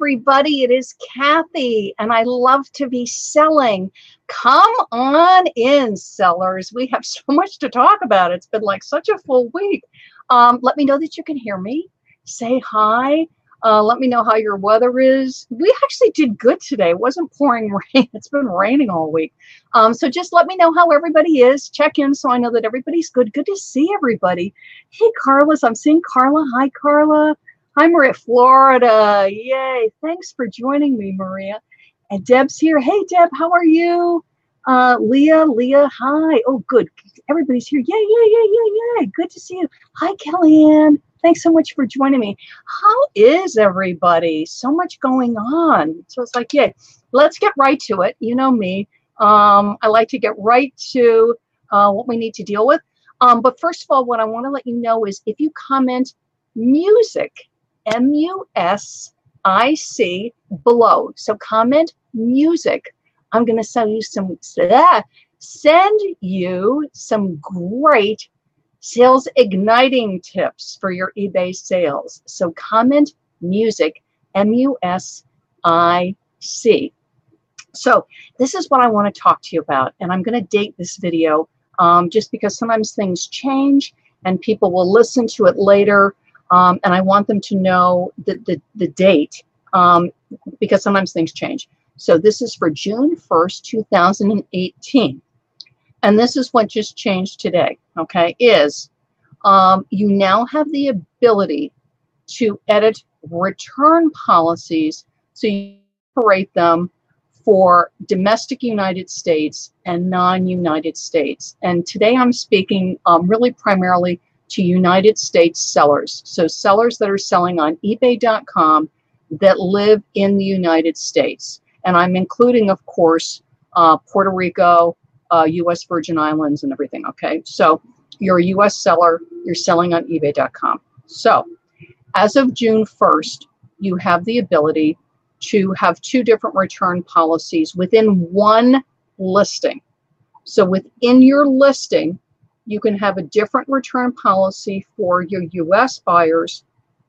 everybody. It is Kathy, and I love to be selling. Come on in, sellers. We have so much to talk about. It's been like such a full week. Let me know that you can hear me. Say hi. Let me know how your weather is. We actually did good today. It wasn't pouring rain. It's been raining all week. So just let me know how everybody is. Check in so I know that everybody's good. Good to see everybody. Hey, Carla's. I'm seeing Carla. Hi, Carla. Hi, Maria, Florida. Yay. Thanks for joining me, Maria. And Deb's here. Hey, Deb, how are you? Leah, hi. Oh, good. Everybody's here. Yay. Good to see you. Hi, Kellyanne. Thanks so much for joining me. How is everybody? So much going on. So it's like, yay. Let's get right to it. You know me. I like to get right to what we need to deal with. But first of all, what I want to let you know is if you comment music, MUSIC below. So comment music. I'm going to send you some great sales igniting tips for your eBay sales. So comment music, MUSIC. So this is what I want to talk to you about, and I'm going to date this video just because sometimes things change and people will listen to it later. And I want them to know the date because sometimes things change. So this is for June 1st, 2018. And this is what just changed today, okay, is you now have the ability to edit return policies so you separate them for domestic United States and non-United States. And today I'm speaking really primarily to United States sellers. So sellers that are selling on eBay.com that live in the United States. And I'm including, of course, Puerto Rico, U.S. Virgin Islands, and everything, okay? So you're a U.S. seller, you're selling on eBay.com. So as of June 1st, you have the ability to have two different return policies within one listing. So within your listing, you can have a different return policy for your U.S. buyers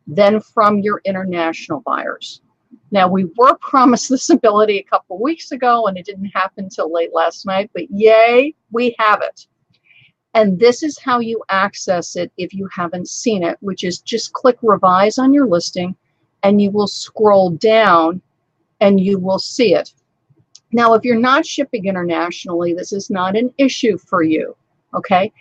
than from your international buyers. Now, we were promised this ability a couple weeks ago, and it didn't happen until late last night, but yay, we have it. And this is how you access it if you haven't seen it, which is just click Revise on your listing, and you will scroll down, and you will see it. Now, if you're not shipping internationally, this is not an issue for you. Okay,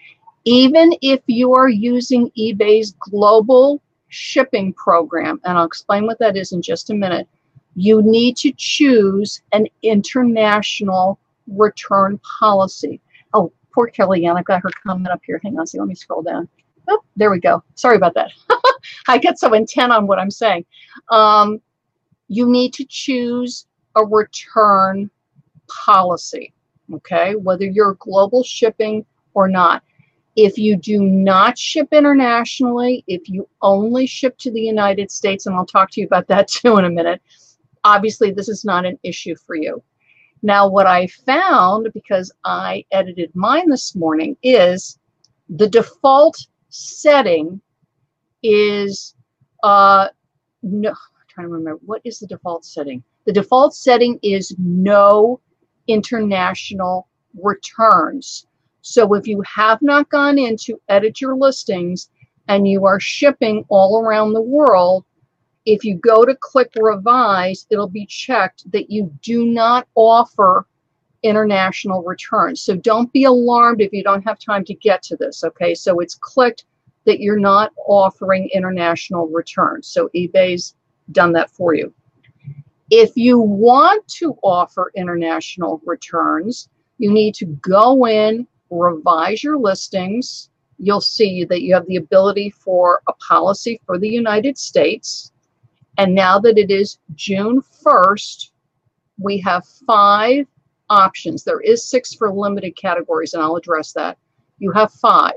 even if you are using eBay's global shipping program, and I'll explain what that is in just a minute, you need to choose an international return policy. Oh, poor Kellyanne, I've got her comment up here. Hang on, let me scroll down. Oh, there we go. Sorry about that. I get so intent on what I'm saying. You need to choose a return policy, okay, whether you're global shipping or not. If you do not ship internationally, if you only ship to the United States, and I'll talk to you about that too in a minute, obviously this is not an issue for you. Now, what I found, because I edited mine this morning, is the default setting is, no, I'm trying to remember, what is the default setting? The default setting is no international returns. So if you have not gone in to edit your listings and you are shipping all around the world, if you go to click Revise, it'll be checked that you do not offer international returns. So don't be alarmed if you don't have time to get to this, okay? So it's clicked that you're not offering international returns. So eBay's done that for you. If you want to offer international returns, you need to go in, revise your listings. You'll see that you have the ability for a policy for the United States. And now that it is June 1st, we have 5 options. There is 6 for limited categories, and I'll address that. You have 5.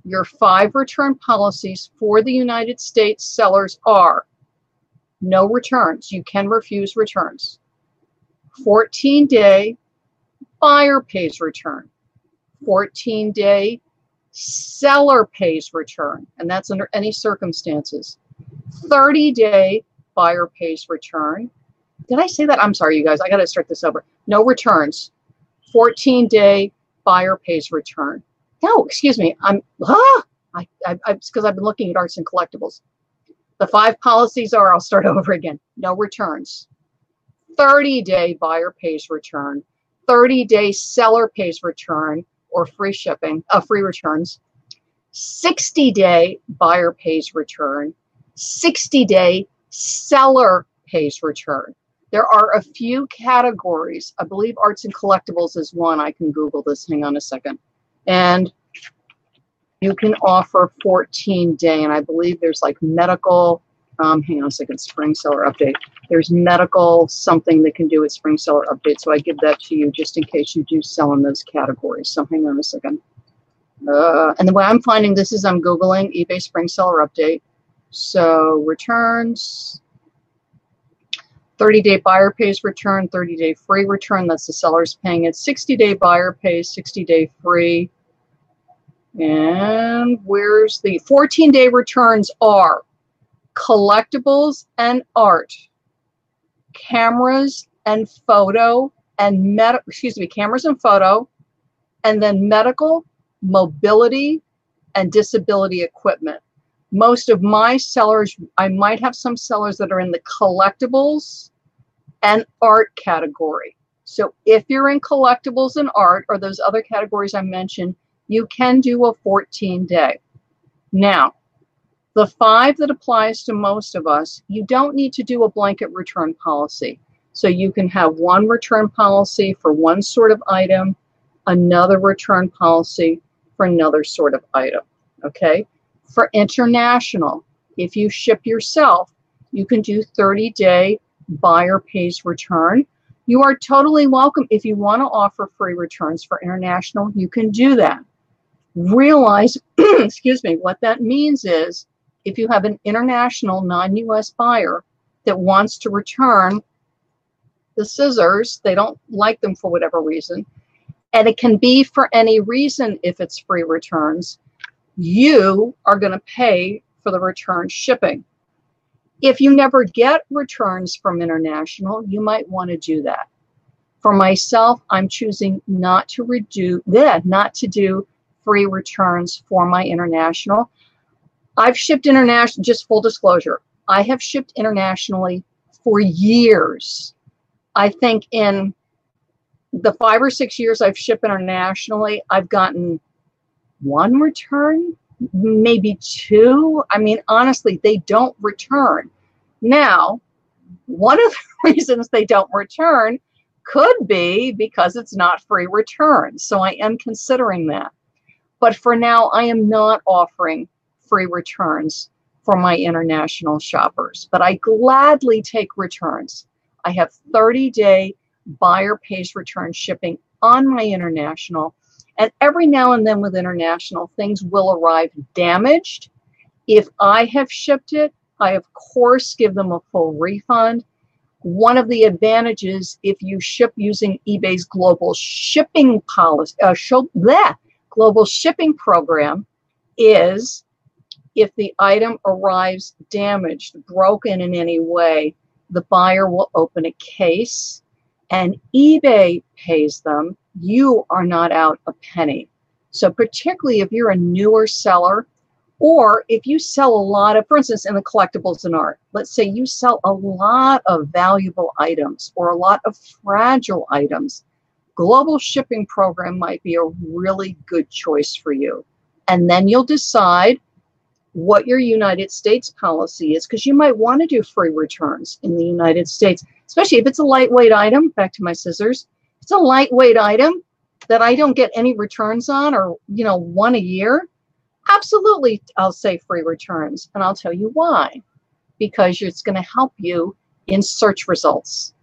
Your 5 return policies for the United States sellers are no returns. You can refuse returns. 14-day buyer pays return. 14-day seller pays return, and that's under any circumstances. 30-day buyer pays return. Did I say that? I'm sorry, you guys. I got to start this over. No returns. 14-day buyer pays return. No, excuse me. It's because I've been looking at arts and collectibles. The 5 policies are, I'll start over again. No returns. 30-day buyer pays return. 30-day seller pays return or free shipping, free returns. 60-day buyer pays return. 60-day seller pays return. There are a few categories. I believe arts and collectibles is one. I can Google this. Hang on a second. And you can offer 14-day, and I believe there's like medical. Hang on a second. Spring seller update. There's medical something that can do with spring seller update. So I give that to you just in case you do sell in those categories. So hang on a second. And the way I'm finding this is I'm Googling eBay spring seller update. So returns, 30-day buyer pays return, 30-day free return. That's the seller's paying it. 60-day buyer pays, 60-day free. And where's the 14-day returns are collectibles and art, cameras and photo, and cameras and photo, and then medical, mobility, and disability equipment. Most of my sellers, I might have some sellers that are in the collectibles and art category. So if you're in collectibles and art or those other categories I mentioned, you can do a 14-day. Now, the 5 that applies to most of us, you don't need to do a blanket return policy. So you can have one return policy for one sort of item, another return policy for another sort of item, okay? For international, if you ship yourself, you can do 30-day buyer pays return. You are totally welcome. If you want to offer free returns for international, you can do that. Realize, excuse me, what that means is if you have an international non-US buyer that wants to return the scissors, they don't like them for whatever reason, and it can be for any reason if it's free returns, you are going to pay for the return shipping. If you never get returns from international, you might want to do that. For myself, I'm choosing not to do free returns for my international. I've shipped international, just full disclosure, I have shipped internationally for years. I think in the 5 or 6 years I've shipped internationally, I've gotten 1 return, maybe 2. I mean, honestly, they don't return. Now, one of the reasons they don't return could be because it's not free return. So I am considering that. But for now, I am not offering free returns for my international shoppers. But I gladly take returns. I have 30-day buyer pays return shipping on my international. And every now and then with international, things will arrive damaged. If I have shipped it, I of course give them a full refund. One of the advantages if you ship using eBay's global shipping policy, global shipping program, is if the item arrives damaged, broken in any way, the buyer will open a case and eBay pays them. You are not out a penny. So particularly if you're a newer seller, or if you sell a lot of, for instance, in the collectibles and art, let's say you sell a lot of valuable items or a lot of fragile items, global shipping program might be a really good choice for you. And then you'll decide what your United States policy is, because you might want to do free returns in the United States, especially if it's a lightweight item. Back to my scissors. It's a lightweight item that I don't get any returns on, or 1 a year. Absolutely, I'll say free returns, and I'll tell you why. Because it's going to help you in search results.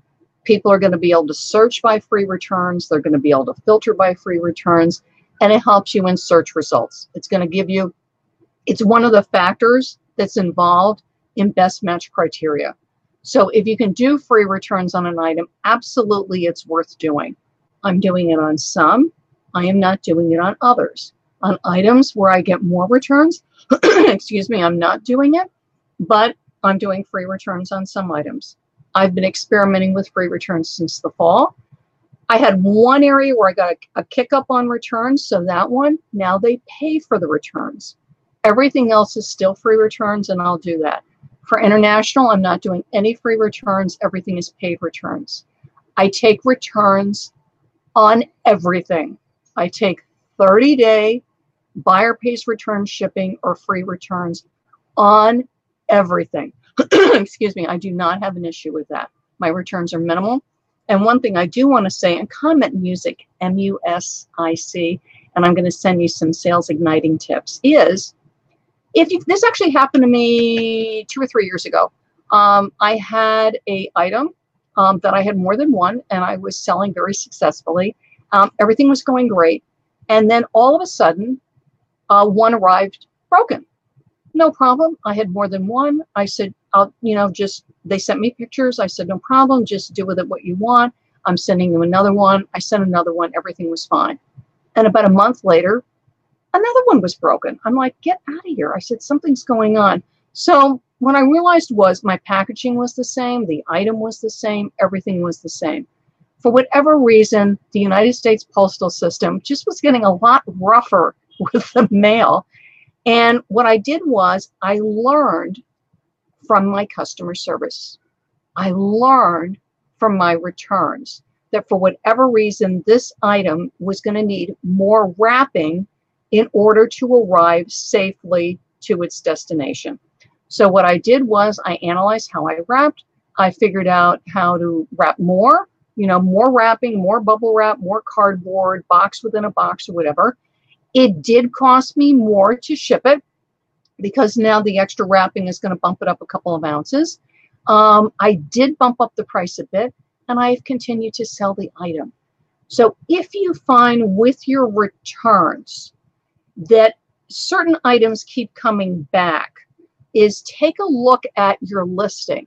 People are going to be able to search by free returns. They're going to be able to filter by free returns, and it helps you in search results. It's going to give you, it's one of the factors that's involved in best match criteria. So if you can do free returns on an item, absolutely it's worth doing. I'm doing it on some. I am not doing it on others. On items where I get more returns, excuse me, I'm not doing it. But I'm doing free returns on some items. I've been experimenting with free returns since the fall. I had one area where I got a kick up on returns, so that one, now they pay for the returns. Everything else is still free returns, and I'll do that. For international, I'm not doing any free returns. Everything is paid returns. I take returns on everything. I take 30-day buyer pays return shipping or free returns on everything. Excuse me, I do not have an issue with that. My returns are minimal. And one thing I do want to say, and Comment Music, M-U-S-I-C, and I'm going to send you some sales igniting tips, is this actually happened to me 2 or 3 years ago. I had an item that I had more than one, and I was selling very successfully. Everything was going great. And then all of a sudden, one arrived broken. No problem. I had more than one. I said, they sent me pictures. I said, no problem. Just do with it what you want. I'm sending you another one. I sent another one. Everything was fine. And about a month later, another one was broken. I'm like, get out of here. I said, something's going on. So what I realized was my packaging was the same. The item was the same. Everything was the same. For whatever reason, the United States postal system just was getting a lot rougher with the mail. And what I did was I learned from my customer service. I learned from my returns that for whatever reason, this item was going to need more wrapping in order to arrive safely to its destination. So what I did was I analyzed how I wrapped. I figured out how to wrap more, more wrapping, more bubble wrap, more cardboard, box within a box or whatever. It did cost me more to ship it because now the extra wrapping is going to bump it up a couple of ounces. I did bump up the price a bit, and I've continued to sell the item. So if you find with your returns that certain items keep coming back, is take a look at your listing.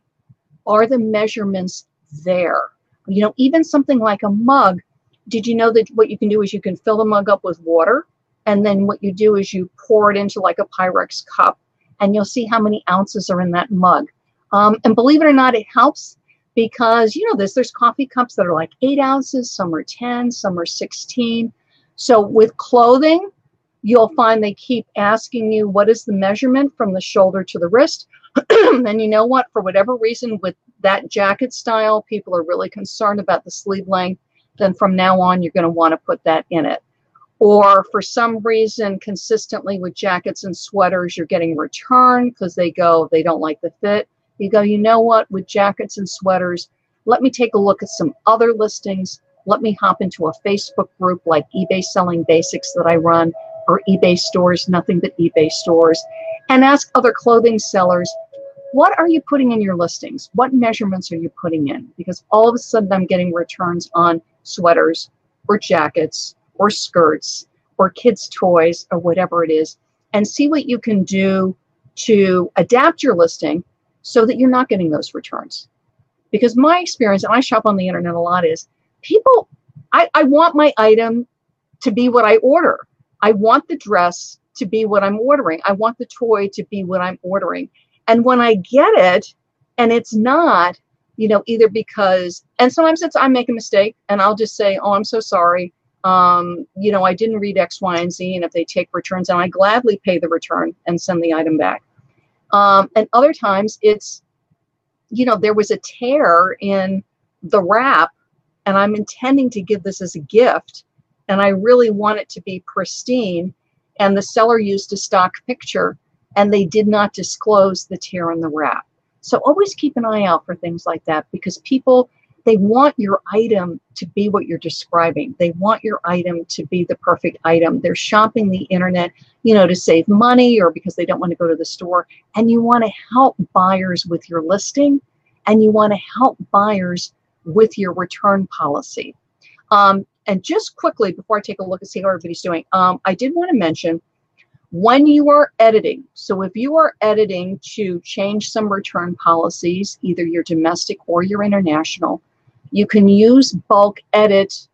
Are the measurements there? Even something like a mug, did you know that what you can do is you can fill the mug up with water, and then what you do is you pour it into like a Pyrex cup, and you'll see how many ounces are in that mug. And believe it or not, it helps because, there's coffee cups that are like 8 ounces, some are 10, some are 16. So with clothing, you'll find they keep asking you, what is the measurement from the shoulder to the wrist? And you know what? For whatever reason, with that jacket style, people are really concerned about the sleeve length. Then from now on, you're going to want to put that in it. Or for some reason, consistently with jackets and sweaters, you're getting returned because they don't like the fit. You go, you know what? With jackets and sweaters, let me take a look at some other listings. Let me hop into a Facebook group like eBay Selling Basics that I run, or eBay Stores, Nothing But eBay Stores, and ask other clothing sellers, what are you putting in your listings? What measurements are you putting in? Because all of a sudden I'm getting returns on sweaters or jackets or skirts or kids' toys or whatever it is, and see what you can do to adapt your listing so that you're not getting those returns. Because my experience, and I shop on the internet a lot, is people, I want my item to be what I order. I want the dress to be what I'm ordering. I want the toy to be what I'm ordering. And when I get it and it's not, either because, and sometimes I make a mistake and I'll just say, oh, I'm so sorry. I didn't read X, Y, and Z. And if they take returns, and I gladly pay the return and send the item back. And other times it's, there was a tear in the wrap and I'm intending to give this as a gift. And I really want it to be pristine. And the seller used a stock picture and they did not disclose the tear in the wrap. So always keep an eye out for things like that, because people, they want your item to be what you're describing. They want your item to be the perfect item. They're shopping the internet, to save money or because they don't want to go to the store. And you want to help buyers with your listing, and you want to help buyers with your return policy. And just quickly, before I take a look and see how everybody's doing, I did want to mention when you are editing. So if you are editing to change some return policies, either your domestic or your international, you can use bulk edit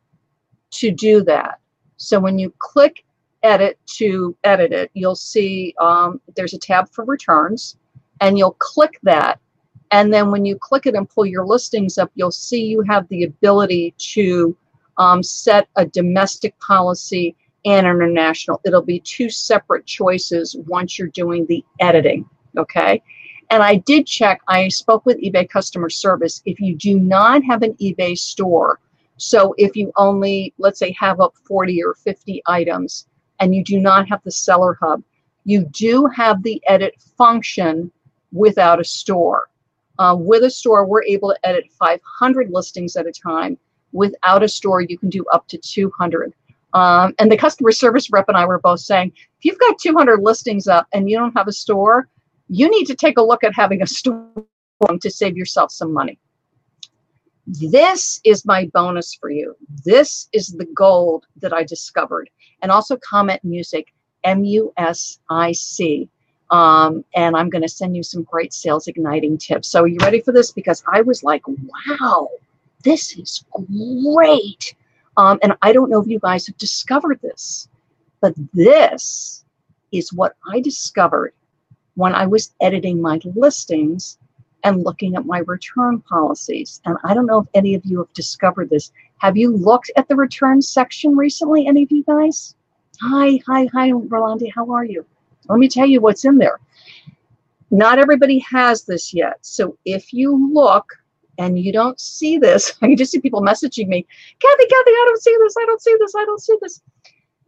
to do that. So when you click edit to edit it, you'll see there's a tab for returns. and you'll click that. And then when you click it and pull your listings up, you'll see you have the ability to set a domestic policy and international. It'll be two separate choices once you're doing the editing, okay? And I did check, I spoke with eBay customer service. If you do not have an eBay store, so if you only, let's say, have up 40 or 50 items and you do not have the seller hub, you do have the edit function without a store. With a store, we're able to edit 500 listings at a time. Without a store, you can do up to 200. And the customer service rep and I were both saying, if you've got 200 listings up and you don't have a store, you need to take a look at having a store to save yourself some money. This is my bonus for you. This is the gold that I discovered. And also comment music, M-U-S-I-C. And I'm going to send you some great sales igniting tips. So are you ready for this? Because I was like, wow, this is great. And I don't know if you guys have discovered this, but this is what I discovered when I was editing my listings and looking at my return policies. And I don't know if any of you have discovered this. Have you looked at the return section recently, any of you guys? Hi, Rolandi, how are you? Let me tell you what's in there. Not everybody has this yet. So if you look and you don't see this, I can just see people messaging me, Kathy, I don't see this, I don't see this, I don't see this.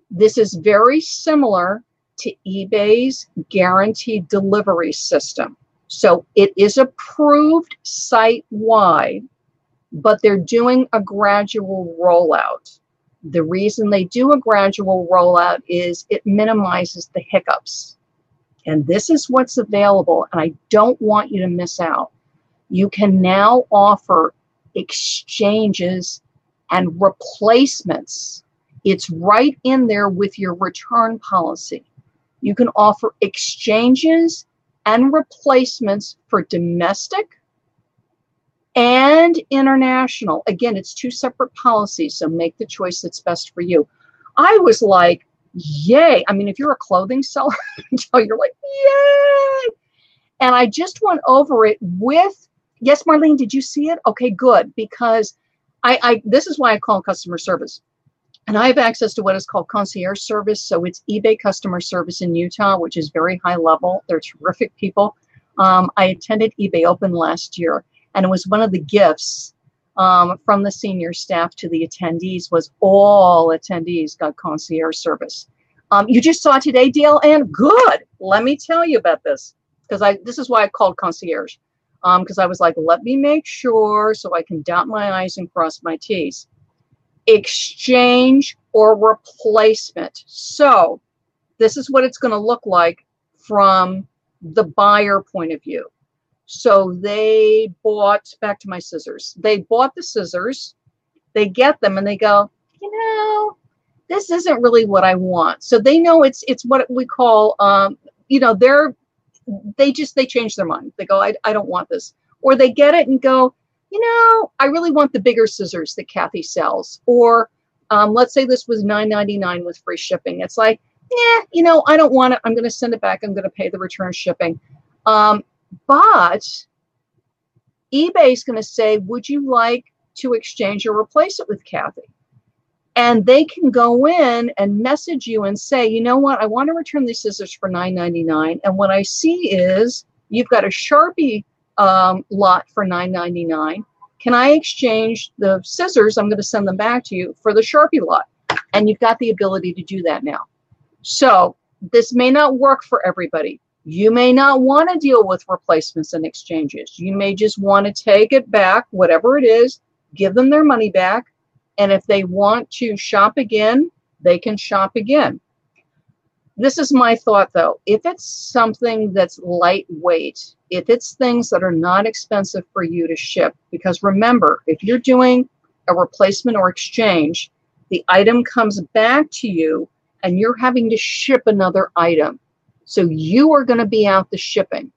This is very similar to eBay's guaranteed delivery system. So it is approved site-wide, but they're doing a gradual rollout. The reason they do a gradual rollout is it minimizes the hiccups. And this is what's available, and I don't want you to miss out. You can now offer exchanges and replacements. It's right in there with your return policy. You can offer exchanges and replacements for domestic and international. Again, it's two separate policies, so make the choice that's best for you. I was like, yay. I mean, if you're a clothing seller, you're like, yay. And I just went over it with, yes, Marlene, did you see it? Okay, good, because this is why I call customer service. And I have access to what is called concierge service. So it's eBay customer service in Utah, which is very high level. They're terrific people. I attended eBay Open last year, and it was one of the gifts from the senior staff to the attendees was all attendees got concierge service. You just saw today, Dale Ann? Good. Let me tell you about this, because this is why I called concierge, because I was like, let me make sure so I can dot my I's and cross my T's. Exchange or replacement. So this is what it's going to look like from the buyer point of view. So they bought, back to my scissors, they bought the scissors, they get them and they go, you know, this isn't really what I want. So they know it's what we call, you know, they change their mind. They go, I don't want this. Or they get it and go, you know, I really want the bigger scissors that Kathy sells. Or let's say this was $9.99 with free shipping. It's like, yeah, you know, I don't want it. I'm going to send it back. I'm going to pay the return shipping. But eBay is going to say, would you like to exchange or replace it with Kathy? And they can go in and message you and say, you know what, I want to return these scissors for $9.99. And what I see is you've got a Sharpie lot for $9.99. Can I exchange the scissors? I'm going to send them back to you for the Sharpie lot. And you've got the ability to do that now. So this may not work for everybody. You may not want to deal with replacements and exchanges. You may just want to take it back, whatever it is, give them their money back. And if they want to shop again, they can shop again. This is my thought, though. If it's something that's lightweight, if it's things that are not expensive for you to ship, because remember, if you're doing a replacement or exchange, the item comes back to you and you're having to ship another item. So you are going to be out the shipping.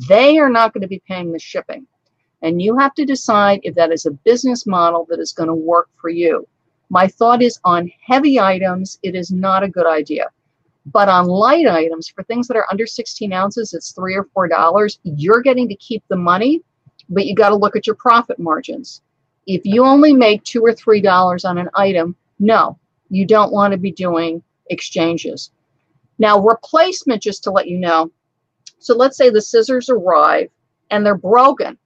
They are not going to be paying the shipping. And you have to decide if that is a business model that is going to work for you. My thought is on heavy items, it is not a good idea. But on light items, for things that are under 16 ounces, it's $3 or $4. You're getting to keep the money, but you got to look at your profit margins. If you only make $2 or $3 on an item, no, you don't want to be doing exchanges. Now, replacement, just to let you know, so let's say the scissors arrive and they're broken,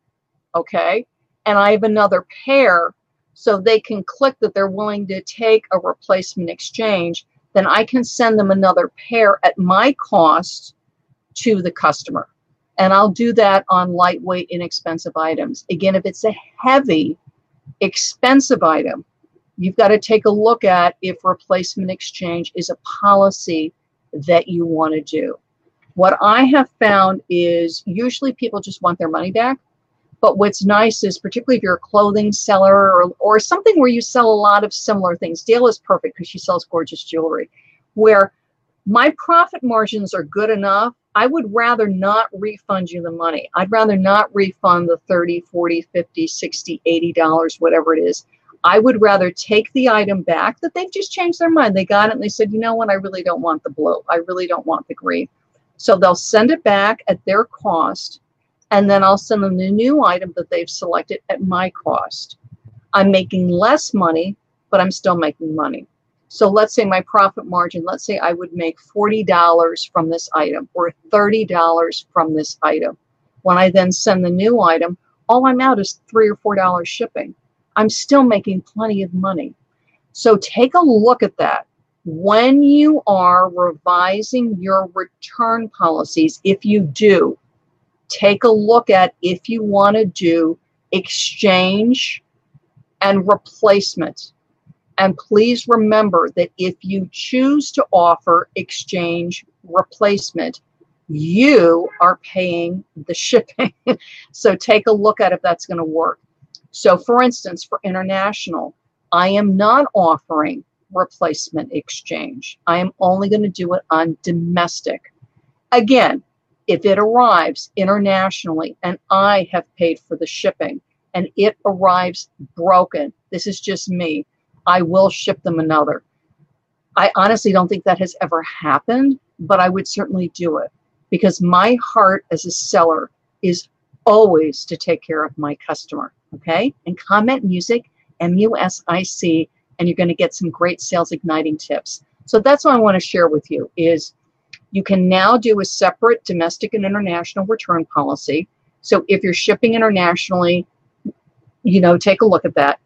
okay? And I have another pair, so they can click that they're willing to take a replacement exchange, then I can send them another pair at my cost to the customer. And I'll do that on lightweight, inexpensive items. Again, if it's a heavy, expensive item, you've got to take a look at if replacement exchange is a policy that you want to do. What I have found is usually people just want their money back. But what's nice is, particularly if you're a clothing seller or something where you sell a lot of similar things, Dale is perfect because she sells gorgeous jewelry, where my profit margins are good enough, I would rather not refund you the money. I'd rather not refund the $30, $40, $50, $60, $80, whatever it is. I would rather take the item back that they've just changed their mind. They got it and they said, you know what, I really don't want the blue. I really don't want the green. So they'll send it back at their cost, and then I'll send them the new item that they've selected at my cost. I'm making less money, but I'm still making money. So let's say my profit margin, let's say I would make $40 from this item or $30 from this item. When I then send the new item, all I'm out is $3 or $4 shipping. I'm still making plenty of money. So take a look at that. When you are revising your return policies, if you do, take a look at if you want to do exchange and replacement. And please remember that if you choose to offer exchange replacement, you are paying the shipping. So take a look at if that's going to work. So for instance, for international, I am not offering replacement exchange. I am only going to do it on domestic. Again, if it arrives internationally and I have paid for the shipping and it arrives broken, this is just me, I will ship them another. I honestly don't think that has ever happened, but I would certainly do it because my heart as a seller is always to take care of my customer, okay? And comment music, MUSIC, and you're going to get some great sales igniting tips. So that's what I want to share with you is you can now do a separate domestic and international return policy. So if you're shipping internationally, you know, take a look at that.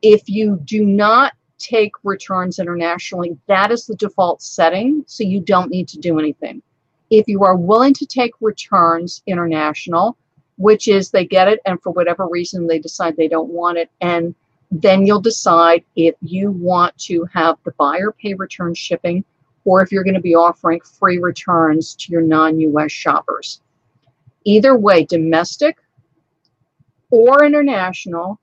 If you do not take returns internationally, that is the default setting, so you don't need to do anything. If you are willing to take returns international, which is they get it and for whatever reason they decide they don't want it, and then you'll decide if you want to have the buyer pay return shipping or if you're going to be offering free returns to your non-US shoppers. Either way, domestic or international,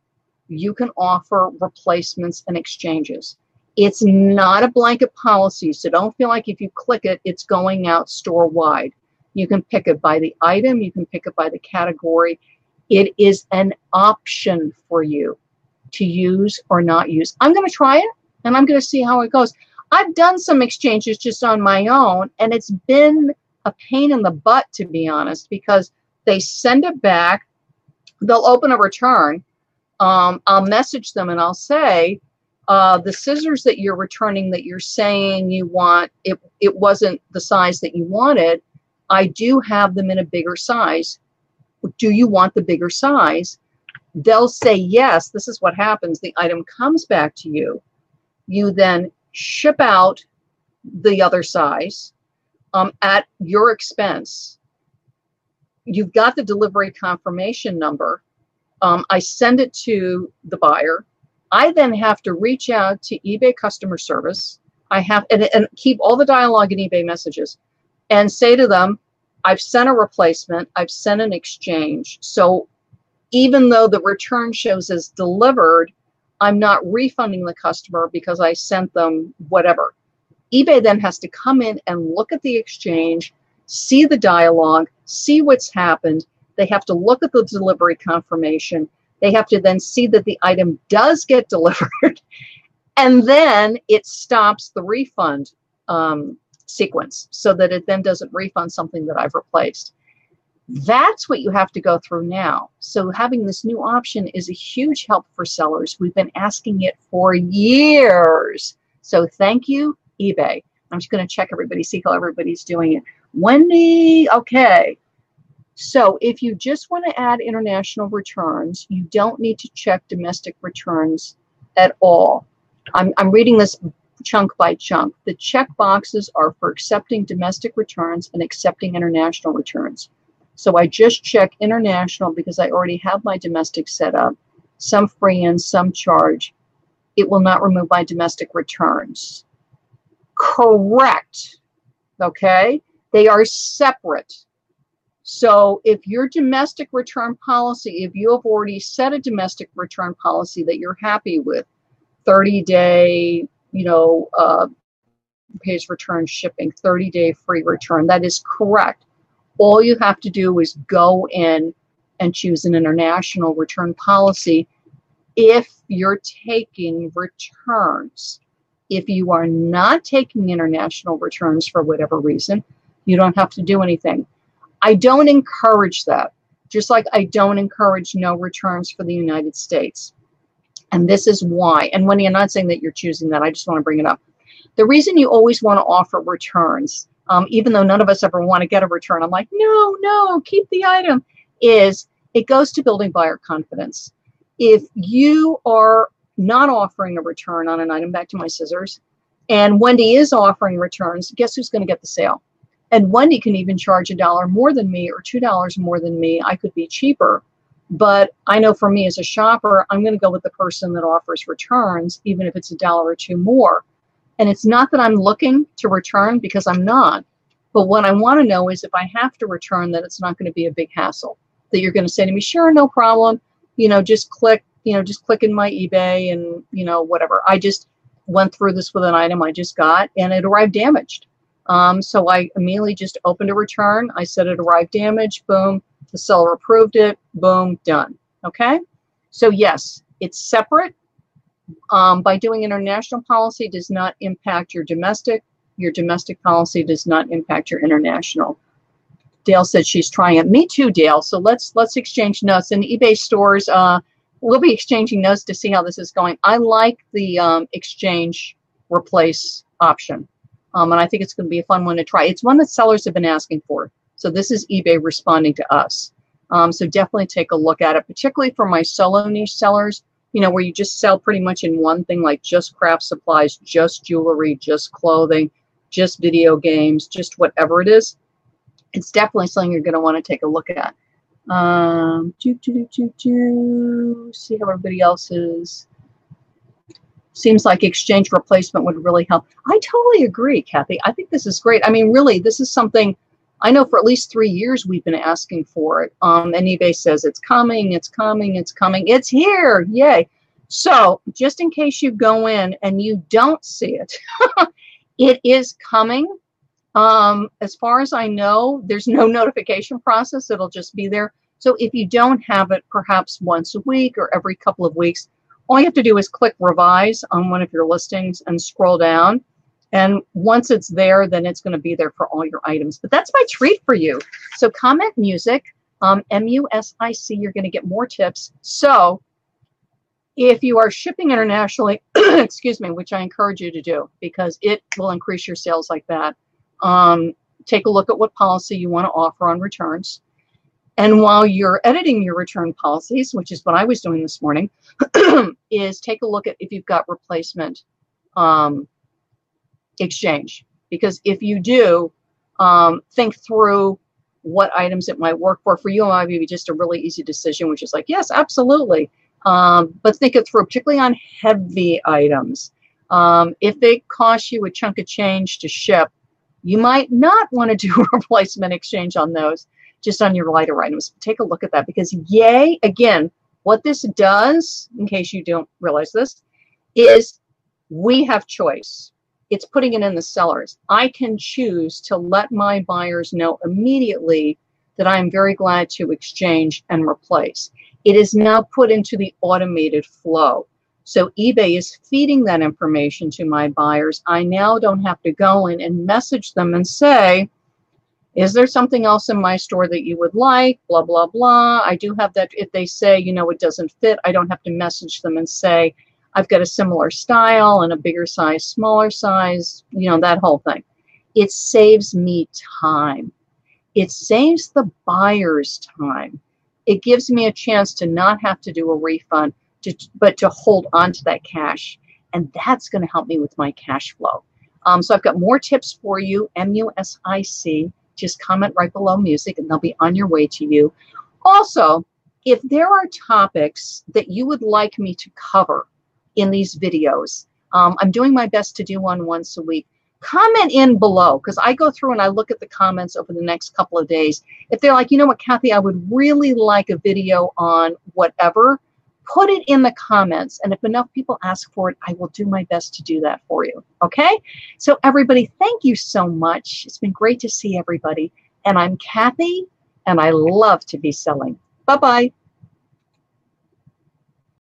you can offer replacements and exchanges. It's not a blanket policy, so don't feel like if you click it, it's going out store-wide. You can pick it by the item, you can pick it by the category. It is an option for you to use or not use. I'm going to try it, and I'm going to see how it goes. I've done some exchanges just on my own, and it's been a pain in the butt, to be honest, because they send it back, they'll open a return, I'll message them and I'll say, the scissors that you're returning that you're saying you want, it wasn't the size that you wanted. I do have them in a bigger size. Do you want the bigger size? They'll say yes. This is what happens. The item comes back to you. You then ship out the other size at your expense. You've got the delivery confirmation number. I send it to the buyer. I then have to reach out to eBay customer service. I have and keep all the dialogue in eBay messages and say to them, I've sent a replacement, I've sent an exchange. So even though the return shows as delivered, I'm not refunding the customer because I sent them whatever. eBay then has to come in and look at the exchange, see the dialogue, see what's happened. They have to look at the delivery confirmation. They have to then see that the item does get delivered. And then it stops the refund sequence so that it then doesn't refund something that I've replaced. That's what you have to go through now. So having this new option is a huge help for sellers. We've been asking it for years. So thank you, eBay. I'm just going to check everybody, see how everybody's doing it. Wendy, okay. So if you just want to add international returns, you don't need to check domestic returns at all. I'm reading this chunk by chunk. The check boxes are for accepting domestic returns and accepting international returns. So I just check international because I already have my domestic set up, some free and some charge. It will not remove my domestic returns. Correct. Okay? They are separate. So if your domestic return policy, if you have already set a domestic return policy that you're happy with, 30-day, pays return shipping, 30-day free return, that is correct. All you have to do is go in and choose an international return policy if you're taking returns. If you are not taking international returns for whatever reason, you don't have to do anything. I don't encourage that, just like I don't encourage no returns for the United States. And this is why. And Wendy, I'm not saying that you're choosing that. I just want to bring it up. The reason you always want to offer returns, even though none of us ever want to get a return, I'm like, no, keep the item, is it goes to building buyer confidence. If you are not offering a return on an item, back to my scissors, and Wendy is offering returns, guess who's going to get the sale? And Wendy can even charge $1 more than me or $2 more than me. I could be cheaper. But I know for me as a shopper, I'm going to go with the person that offers returns, even if it's $1 or $2 more. And it's not that I'm looking to return, because I'm not. But what I want to know is if I have to return, that it's not going to be a big hassle. That you're going to say to me, sure, no problem. Just click in my eBay and, whatever. I just went through this with an item I just got and it arrived damaged. So I immediately just opened a return. I said it arrived damaged. Boom. The seller approved it. Boom. Done. Okay. So yes, it's separate. By doing international policy does not impact your domestic. Your domestic policy does not impact your international. Dale said she's trying it. Me too, Dale. So let's exchange notes. In eBay stores, we'll be exchanging notes to see how this is going. I like the exchange replace option. And I think it's going to be a fun one to try. It's one that sellers have been asking for. So this is eBay responding to us. So definitely take a look at it, particularly for my solo niche sellers, where you just sell pretty much in one thing, like just craft supplies, just jewelry, just clothing, just video games, just whatever it is. It's definitely something you're going to want to take a look at. See how everybody else is. Seems like exchange replacement would really help. I totally agree, Kathy. I think this is great. I mean, really, this is something I know for at least 3 years we've been asking for it. And eBay says it's coming, it's coming, it's coming. It's here. Yay. So just in case you go in and you don't see it, it is coming. As far as I know, there's no notification process. It'll just be there. So if you don't have it perhaps once a week or every couple of weeks, all you have to do is click revise on one of your listings and scroll down. And once it's there, then it's going to be there for all your items. But that's my treat for you. So comment music, M-U-S-I-C, you're going to get more tips. So if you are shipping internationally, excuse me, which I encourage you to do because it will increase your sales like that. Take a look at what policy you want to offer on returns. And while you're editing your return policies, which is what I was doing this morning, is take a look at if you've got replacement exchange. Because if you do, think through what items it might work for. For you, it might be just a really easy decision, which is like, yes, absolutely. But think it through, particularly on heavy items. If it costs you a chunk of change to ship, you might not want to do a replacement exchange on those, just on your lighter items. Take a look at that because, yay, again, what this does, in case you don't realize this, is we have choice. It's putting it in the sellers. I can choose to let my buyers know immediately that I'm very glad to exchange and replace. It is now put into the automated flow. So eBay is feeding that information to my buyers. I now don't have to go in and message them and say, is there something else in my store that you would like? Blah, blah, blah. I do have that. If they say, you know, it doesn't fit, I don't have to message them and say, I've got a similar style and a bigger size, smaller size, you know, that whole thing. It saves me time. It saves the buyer's time. It gives me a chance to not have to do a refund, but to hold on to that cash. And that's going to help me with my cash flow. So I've got more tips for you, MUSIC. Just comment right below music and they'll be on your way to you. Also, if there are topics that you would like me to cover in these videos, I'm doing my best to do one once a week. Comment in below, because I go through and I look at the comments over the next couple of days. If they're like, you know what, Kathy, I would really like a video on whatever, put it in the comments. And if enough people ask for it, I will do my best to do that for you. Okay? So everybody, thank you so much. It's been great to see everybody. And I'm Kathy, and I love to be selling. Bye-bye.